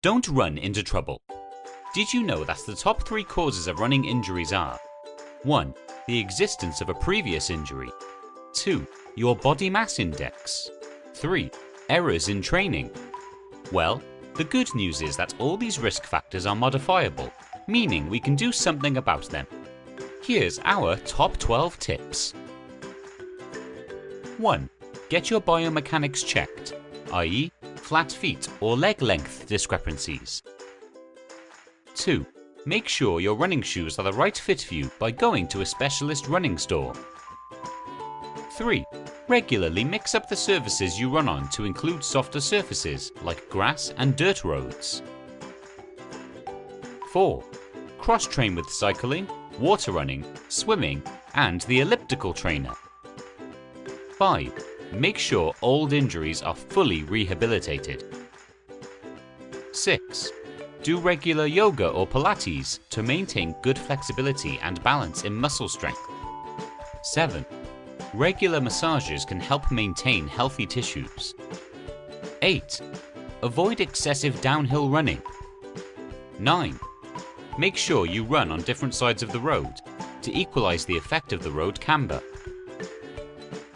Don't run into trouble. Did you know that the top 3 causes of running injuries are 1. The existence of a previous injury, 2. Your body mass index, 3. Errors in training? Well, the good news is that all these risk factors are modifiable, meaning we can do something about them. Here's our top 12 tips. 1. Get your biomechanics checked, i.e. flat feet or leg length discrepancies. 2. Make sure your running shoes are the right fit for you by going to a specialist running store. 3. Regularly mix up the surfaces you run on to include softer surfaces like grass and dirt roads. 4. Cross-train with cycling, water running, swimming and the elliptical trainer. 5. Make sure old injuries are fully rehabilitated. 6. Do regular yoga or Pilates to maintain good flexibility and balance in muscle strength. 7. Regular massages can help maintain healthy tissues. 8. Avoid excessive downhill running. 9. Make sure you run on different sides of the road to equalize the effect of the road camber.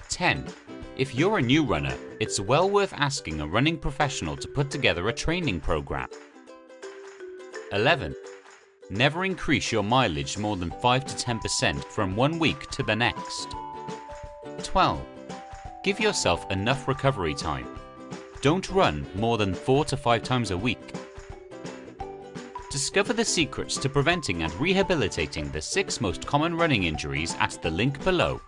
10. If you're a new runner, it's well worth asking a running professional to put together a training program. 11. Never increase your mileage more than 5 to 10% from one week to the next. 12. Give yourself enough recovery time. Don't run more than 4 to 5 times a week. Discover the secrets to preventing and rehabilitating the 6 most common running injuries at the link below.